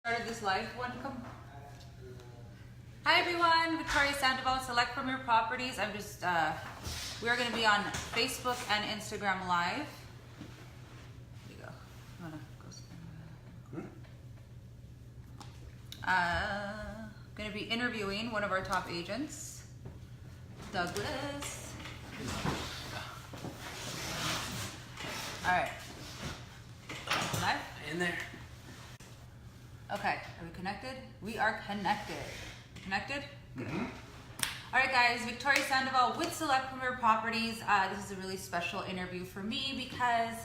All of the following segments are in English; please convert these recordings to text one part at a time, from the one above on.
Started this live. Want to come? Hi everyone, Sandoval, Select from Your Properties. I'm just, we are going to be on Facebook and Instagram Live. Here you go. I'm going to be interviewing one of our top agents, Douglas. All right. Live? In there. Okay, are we connected? We are connected. Connected? Mm-hmm. All right, guys, Victoria Sandoval with Select Premier Properties. This is a really special interview for me because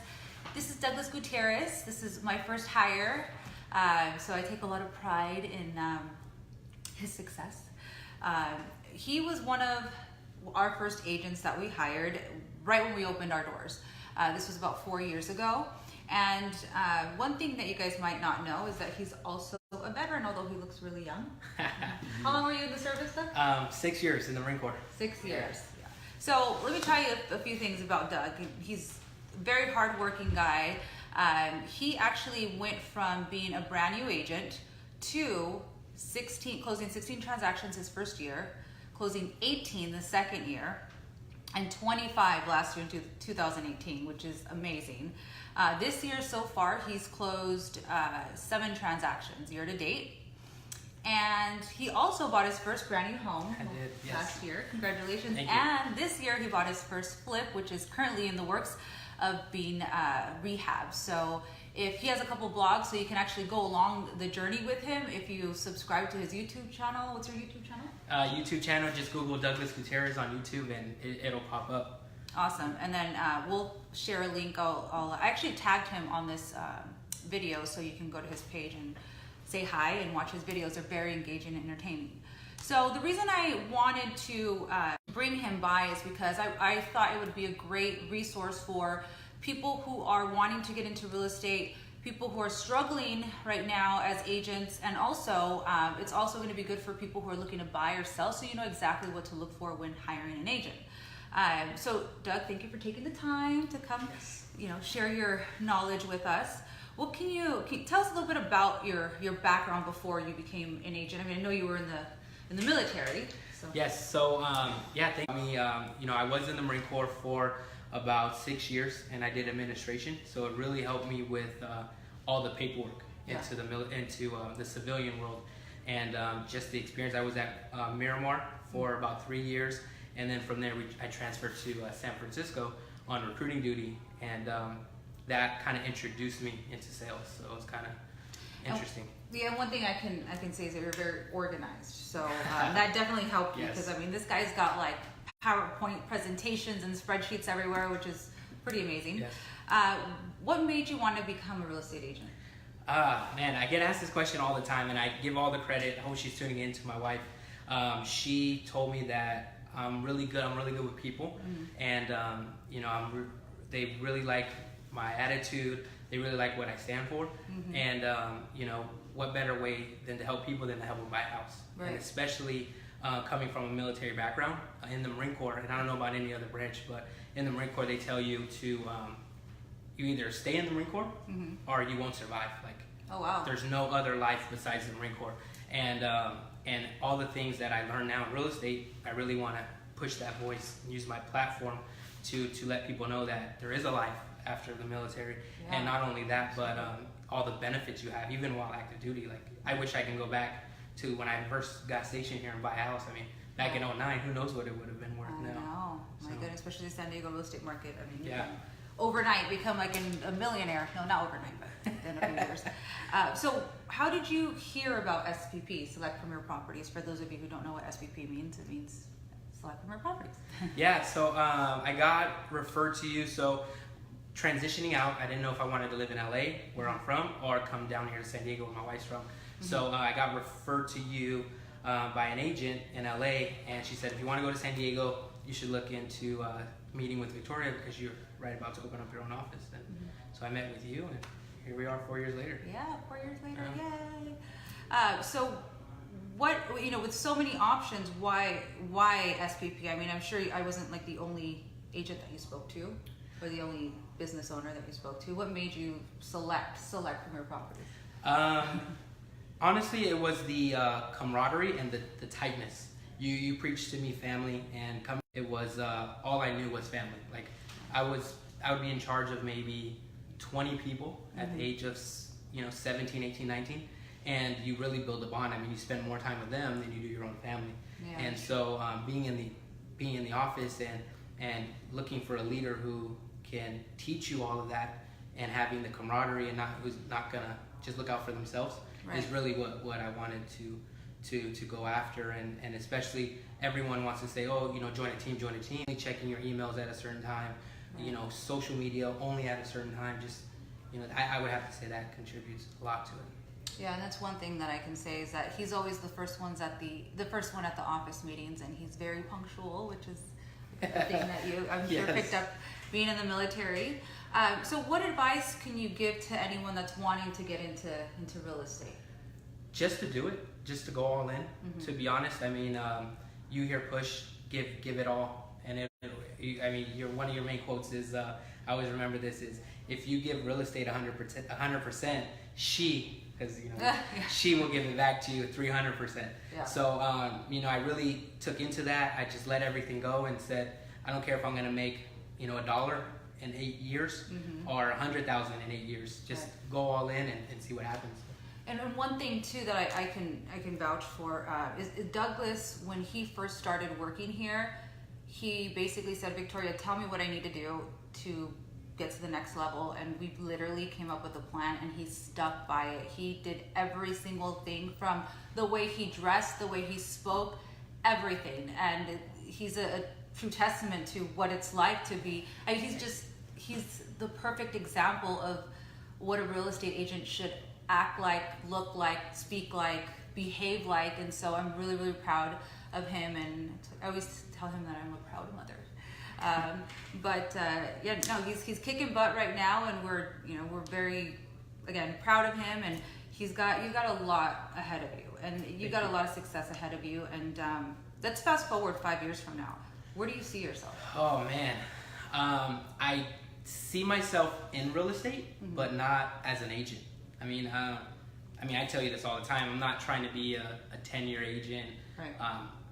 this is Douglas Gutierrez. This is my first hire, so I take a lot of pride in his success. He was one of our first agents that we hired right when we opened our doors. This was about 4 years ago. And one thing that you guys might not know is that he's also a veteran, although he looks really young. How long were you in the service, Doug? 6 years in the Marine Corps. 6 years. Yeah. So let me tell you a few things about Doug. He's a very hardworking guy. He actually went from being a brand new agent to closing 16 transactions his first year, closing 18 the second year, and 25 last year in 2018, which is amazing. This year so far, he's closed 7 transactions year to date. And he also bought his first brand new home last year. Congratulations. Thank you. And this year he bought his first flip, which is currently in the works of being rehab. So if he has a couple blogs, so you can actually go along the journey with him if you subscribe to his YouTube channel. What's your YouTube channel? YouTube channel, just Google Douglas Gutierrez on YouTube and it'll pop up. Awesome. And then we'll share a link. I actually tagged him on this video, so you can go to his page and say hi and watch his videos. They're very engaging and entertaining. So the reason I wanted to bring him by is because I thought it would be a great resource for people who are wanting to get into real estate, people who are struggling right now as agents, and also it's also going to be good for people who are looking to buy or sell, so you know exactly what to look for when hiring an agent. So Doug, thank you for taking the time to come, share your knowledge with us. Well, can you tell us a little bit about your background before you became an agent? I mean, I know you were in the military. So. Yes. So thank you. I was in the Marine Corps for about 6 years, and I did administration. So it really helped me with all the paperwork into the civilian world, and just the experience. I was at Miramar for about 3 years. And then from there, I transferred to San Francisco on recruiting duty, and that kind of introduced me into sales. So it was kind of interesting. Yeah, one thing I can say is that you're very organized. So that definitely helped you because I mean, this guy's got like PowerPoint presentations and spreadsheets everywhere, which is pretty amazing. Yes. What made you want to become a real estate agent? Man, I get asked this question all the time, and I give all the credit. I hope she's tuning in to my wife. She told me that I'm really good with people, and they really like my attitude. They really like what I stand for, and what better way than to help people than to help them buy a house, and especially coming from a military background in the Marine Corps. And I don't know about any other branch, but in the Marine Corps they tell you to you either stay in the Marine Corps or you won't survive. Like, oh wow, there's no other life besides the Marine Corps, and all the things that I learned now in real estate, I really want to push that voice and use my platform to let people know that there is a life after the military. And not only that, but all the benefits you have, even while active duty. Like, I wish I can go back to when I first got stationed here and buy a house. I mean, back in 2009, who knows what it would have been worth now. I know. My goodness, especially the San Diego real estate market. I mean, you can overnight become like a millionaire. No, not overnight, but in a few years. So how did you hear about SPP, Select Premier Properties? For those of you who don't know what SPP means, it means Select Premier Properties. So I got referred to you. So transitioning out, I didn't know if I wanted to live in LA, where I'm from, or come down here to San Diego, where my wife's from. So I got referred to you by an agent in LA, and she said, if you want to go to San Diego, you should look into meeting with Victoria because you're right about to open up your own office. And so I met with you, and here we are 4 years later. Yeah, 4 years later, yay. So what, with so many options, why SPP? I mean, I'm sure I wasn't like the only agent that you spoke to, or the only business owner that you spoke to. What made you select Premier Properties? Honestly, it was the camaraderie and the tightness. You preached to me family, and it was all I knew was family. Like I would be in charge of maybe 20 people at the age of 17, 18, 19, and you really build a bond. I mean, you spend more time with them than you do your own family. Yeah. And so being in the office and looking for a leader who can teach you all of that, and having the camaraderie and who's not gonna just look out for themselves, is really what I wanted to go after. And especially everyone wants to say, oh, join a team, checking your emails at a certain time, social media only at a certain time. Just, I would have to say that contributes a lot to it. Yeah, and that's one thing that I can say is that he's always the first one at the office meetings, and he's very punctual, which is the thing that I'm sure picked up being in the military. So what advice can you give to anyone that's wanting to get into real estate? Just to do it, just to go all in. To be honest, I mean, you hear push, give it all, and one of your main quotes is, I always remember this, is if you give real estate 100%, she will give it back to you 300%. Yeah. So I really took into that. I just let everything go and said, I don't care if I'm going to make $1 in 8 years or 100,000 in 8 years. Just go all in and see what happens. And one thing too that I can vouch for is Douglas, when he first started working here, he basically said, Victoria, tell me what I need to do to get to the next level, and we literally came up with a plan, and he stuck by it. He did every single thing, from the way he dressed, the way he spoke, everything. And he's a true testament to what it's like to be, he's the perfect example of what a real estate agent should act like, look like, speak like, behave like. And so I'm really, really proud of him, and I always tell him that I'm a proud mother. He's kicking butt right now, and we're very, again, proud of him, and you've got a lot ahead of you, and you've got a lot of success ahead of you. And let's fast forward 5 years from now. Where do you see yourself? Oh man, I see myself in real estate, but not as an agent. I mean, I tell you this all the time. I'm not trying to be a 10-year agent. Right.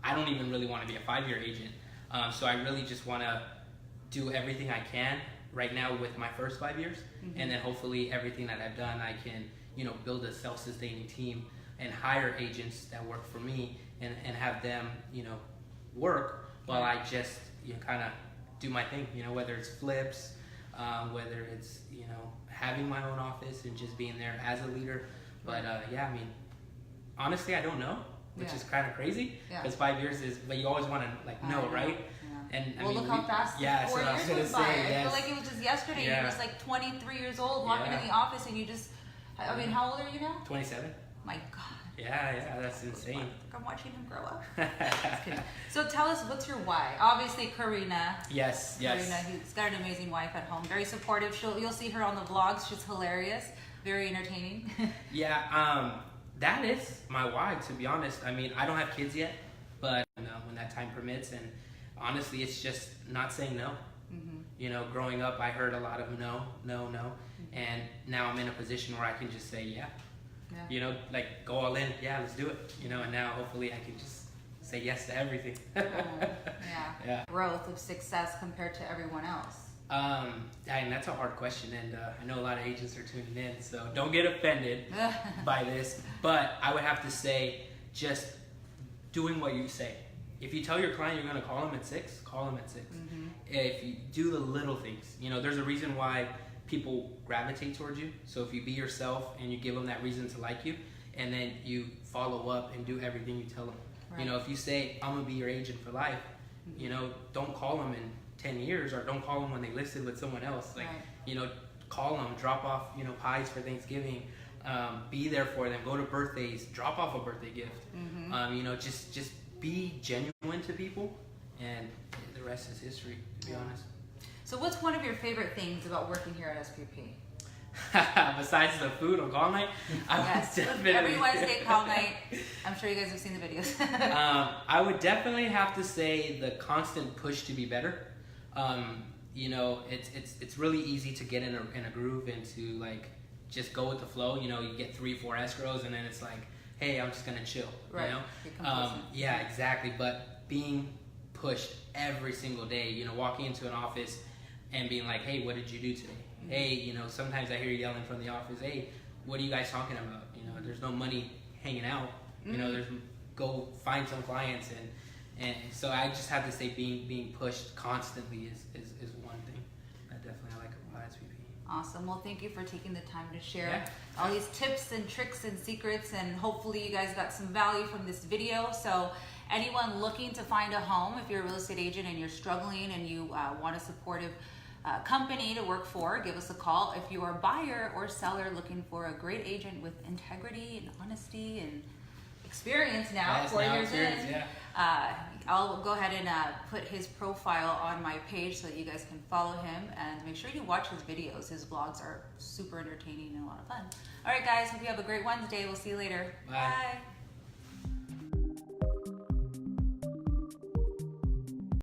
I don't even really want to be a 5-year agent. So I really just want to do everything I can right now with my first 5 years, and then hopefully everything that I've done, I can, build a self-sustaining team and hire agents that work for me, and have them, work while I just kind of do my thing. Whether it's flips, whether it's having my own office and just being there as a leader. But honestly, I don't know. Which is kind of crazy, because 5 years but you always want to know, right? Yeah. And look how fast 4 years went by. I feel like it was just yesterday. You were just like 23 years old, walking in the office, and you just, how old are you now? 27. My God. Yeah, that's insane. I'm watching him grow up. Just kidding. So tell us, what's your why? Obviously, Karina. Yes. Karina, he's got an amazing wife at home, very supportive. You'll see her on the vlogs. She's hilarious, very entertaining. That is my why, to be honest. I mean, I don't have kids yet, but when that time permits, and honestly, it's just not saying no. Growing up, I heard a lot of no, and now I'm in a position where I can just say yeah. Like go all in. Yeah, let's do it. And now hopefully I can just say yes to everything. Yeah. Growth of success compared to everyone else. And that's a hard question, and I know a lot of agents are tuning in, so don't get offended by this, but I would have to say just doing what you say. If you tell your client you're going to call them at 6, call them at 6. If you do the little things, there's a reason why people gravitate towards you. So if you be yourself and you give them that reason to like you, and then you follow up and do everything you tell them. Right. If you say, I'm going to be your agent for life, don't call them in 10 years, or don't call them when they listed with someone else. Call them, drop off, pies for Thanksgiving, be there for them, go to birthdays, drop off a birthday gift. Just be genuine to people, and the rest is history, to be honest. So what's one of your favorite things about working here at SPP? Besides the food on call night, every Wednesday call night. I'm sure you guys have seen the videos. I would definitely have to say the constant push to be better. It's really easy to get in a groove and to just go with the flow. You get 3-4 escrows, and then it's like hey, I'm just gonna chill. Right. You know? You're complacent. Yeah, exactly. But being pushed every single day, you know, walking into an office and being like, hey, what did you do today? Hey, you know, sometimes I hear you yelling from the office, hey, what are you guys talking about? You know, there's no money hanging out. You know, there's go find some clients, and so I just have to say being pushed constantly is one thing that definitely I like about SVP. Awesome. Well, thank you for taking the time to share Yeah. all these tips and tricks and secrets, and hopefully you guys got some value from this video. So anyone looking to find a home, if you're a real estate agent and you're struggling and you want a supportive company to work for, give us a call. If you are a buyer or seller looking for a great agent with integrity and honesty and experience now, Yes, 4 now years experience, in, yeah. I'll go ahead and put his profile on my page so that you guys can follow him, and make sure you watch his videos. His vlogs are super entertaining and a lot of fun. All right, guys, hope you have a great Wednesday. We'll see you later. Bye. Bye.